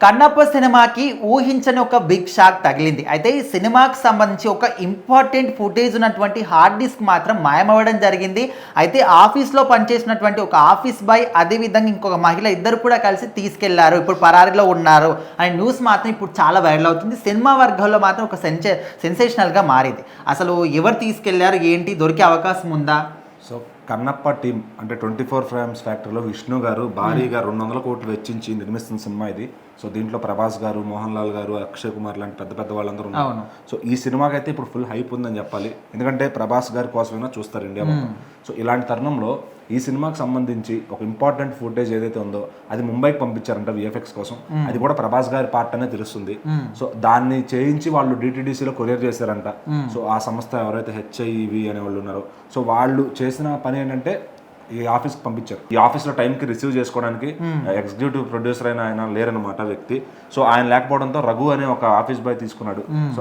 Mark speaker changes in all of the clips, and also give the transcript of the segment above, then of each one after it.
Speaker 1: కన్నప్ప సినిమాకి ఊహించని ఒక బిగ్ షాక్ తగిలింది. అయితే ఈ సినిమాకి సంబంధించి ఒక ఇంపార్టెంట్ ఫుటేజ్ ఉన్నటువంటి హార్డ్ డిస్క్ మాత్రం మాయమవ్వడం జరిగింది. అయితే ఆఫీస్‌లో పనిచేసినటువంటి ఒక ఆఫీస్ బాయ్ అదేవిధంగా ఇంకొక మహిళ ఇద్దరు కూడా కలిసి తీసుకెళ్లారు. ఇప్పుడు పరారీలో ఉన్నారు అనే న్యూస్ మాత్రం ఇప్పుడు చాలా వైరల్ అవుతుంది. సినిమా వర్గాల్లో మాత్రం ఒక సెన్సేషనల్‌గా మారింది. అసలు ఎవరు తీసుకెళ్లారు? ఏంటి? దొరికే అవకాశం ఉందా?
Speaker 2: సో కన్నప్ప టీం అంటే 24 ఫ్రేమ్స్ ఫ్యాక్టరీలో విష్ణు గారు భారీగా 200 కోట్లు వెచ్చించి నిర్మిస్తున్న సినిమా ఇది. సో దీంట్లో ప్రభాస్ గారు, మోహన్ లాల్ గారు, అక్షయ్ కుమార్ లాంటి పెద్ద పెద్ద వాళ్ళందరూ ఉన్నారు. సో ఈ సినిమాకి అయితే ఇప్పుడు ఫుల్ హైప్ ఉందని చెప్పాలి. ఎందుకంటే ప్రభాస్ గారి కోసమైనా చూస్తారు ఇండియా మొత్తం. సో ఇలాంటి తరుణంలో ఈ సినిమాకి సంబంధించి ఒక ఇంపార్టెంట్ ఫుటేజ్ ఏదైతే ఉందో అది ముంబైకి పంపించారంట విఎఫ్ఎక్స్ కోసం. అది కూడా ప్రభాస్ గారి పార్ట్ అనే తెలుస్తుంది. సో దాన్ని చేయించి వాళ్ళు డిటిడిసిలో కొరియర్ చేశారంట. సో ఆ సంస్థ ఎవరైతే హెచ్ఐవి అనే వాళ్ళు ఉన్నారో సో వాళ్ళు చేసిన పని ఏంటంటే ఈ ఆఫీస్కి పంపించారు. ఈ ఆఫీస్లో టైంకి రిసీవ్ చేసుకోవడానికి ఎగ్జిక్యూటివ్ ప్రొడ్యూసర్ అయిన ఆయన లేరనమాట వ్యక్తి. సో ఆయన లేకపోవడంతో రఘు అనే ఒక ఆఫీస్ బాయ్ తీసుకున్నాడు. సో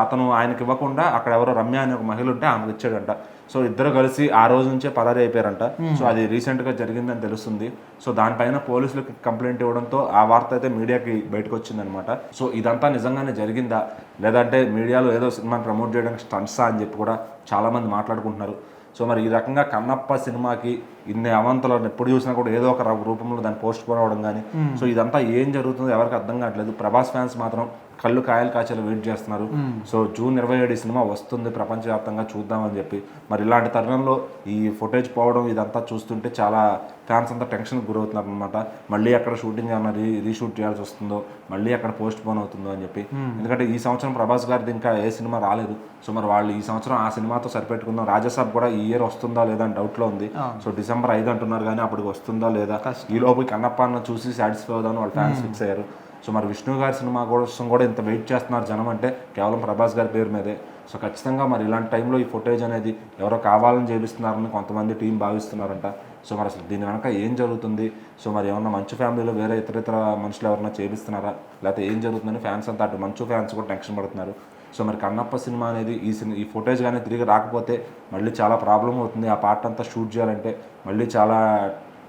Speaker 2: అతను ఆయనకి ఇవ్వకుండా అక్కడ ఎవరో రమ్య అనే ఒక మహిళ ఉంటే ఆమెకు ఇచ్చాడంట. సో ఇద్దరు కలిసి ఆ రోజు నుంచే పరారీ అయిపోయారంట. సో అది రీసెంట్గా జరిగిందని తెలుస్తుంది. సో దానిపైన పోలీసులకు కంప్లైంట్ ఇవ్వడంతో ఆ వార్త అయితే మీడియాకి బయటకు వచ్చిందనమాట. సో ఇదంతా నిజంగానే జరిగిందా లేదంటే మీడియాలో ఏదో సినిమాని ప్రమోట్ చేయడానికి స్టంట్సా అని చెప్పి కూడా చాలామంది మాట్లాడుకుంటున్నారు. సో మరి ఈ రకంగా కన్నప్ప సినిమాకి ఇన్ని అవంతలను ఎప్పుడు చూసినా కూడా ఏదో ఒక రూపంలో దాన్ని పోస్ట్ పోన్ అవ్వడం కానీ సో ఇదంతా ఏం జరుగుతుందో ఎవరికి అర్థం కావట్లేదు. ప్రభాస్ ఫ్యాన్స్ మాత్రం కళ్ళు కాయలు కాచేలు వెయిట్ చేస్తున్నారు. సో జూన్ 27 ఈ సినిమా వస్తుంది ప్రపంచవ్యాప్తంగా చూద్దామని చెప్పి. మరి ఇలాంటి తరుణంలో ఈ ఫుటేజ్ పోవడం ఇదంతా చూస్తుంటే చాలా ఫ్యాన్స్ అంతా టెన్షన్కి గురవుతున్నారు అనమాట. మళ్ళీ అక్కడ షూటింగ్ ఏమన్నా రీషూట్ చేయాల్సి వస్తుందో, మళ్ళీ అక్కడ పోస్ట్ పోన్ అవుతుందో అని చెప్పి. ఎందుకంటే ఈ సంవత్సరం ప్రభాస్ గారిది ఇంకా ఏ సినిమా రాలేదు. సో మరి వాళ్ళు ఈ సంవత్సరం ఆ సినిమాతో సరిపెట్టుకుందాం. రాజాసాబ్ కూడా ఈ ఇయర్ వస్తుందా లేదా అని డౌట్లో ఉంది. సో December 5 అంటున్నారు కానీ అప్పటికి వస్తుందా లేదా. ఈ లోపు కన్నప్ప అన్న చూసి సాటిస్ఫై అవుదామని వాళ్ళు ఫ్యాన్స్ ఫిక్స్ అయ్యారు. సో మరి విష్ణు గారి సినిమా కోసం కూడా ఇంత వెయిట్ చేస్తున్నారు జనం అంటే కేవలం ప్రభాస్ గారి పేరు మీదే. సో ఖచ్చితంగా మరి ఇలాంటి టైంలో ఈ ఫుటేజ్ అనేది ఎవరో కావాలని చేపిస్తున్నారని కొంతమంది టీం భావిస్తున్నారంట. సో మరి అసలు దీని వెనక ఏం జరుగుతుంది? సో మరి ఏమన్నా మంచు ఫ్యామిలీలో వేరే ఇతర మనుషులు ఎవరన్నా చేపిస్తున్నారా లేకపోతే ఏం జరుగుతుందని ఫ్యాన్స్ అంతా అటు మంచు ఫ్యాన్స్ కూడా టెన్షన్ పడుతున్నారు. సో మరి కన్నప్ప సినిమా అనేది ఈ ఫుటేజ్ కానీ తిరిగి రాకపోతే మళ్ళీ చాలా ప్రాబ్లం అవుతుంది. ఆ పార్ట్ అంతా షూట్ చేయాలంటే మళ్ళీ చాలా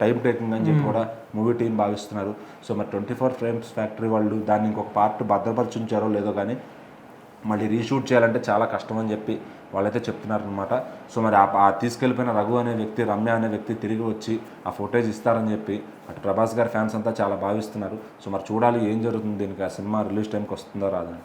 Speaker 2: టైం టేకింగ్ అని చెప్పి కూడా మూవీ టీం భావిస్తున్నారు. సో మరి 24 ఫ్రేమ్స్ ఫ్యాక్టరీ వాళ్ళు దాన్ని ఇంకొక పార్ట్ భద్రపరిచుంచారో లేదో కానీ మళ్ళీ రీషూట్ చేయాలంటే చాలా కష్టం అని చెప్పి వాళ్ళైతే చెప్తున్నారనమాట. సో మరి ఆ తీసుకెళ్ళిపోయిన రఘు అనే వ్యక్తి, రమ్య అనే వ్యక్తి తిరిగి వచ్చి ఆ ఫుటేజ్ ఇస్తారని చెప్పి అటు ప్రభాస్ గారి ఫ్యాన్స్ అంతా చాలా భావిస్తున్నారు. సో మరి చూడాలి ఏం జరుగుతుంది దీనికి. ఆ సినిమా రిలీజ్ టైంకి వస్తుందో రాదని.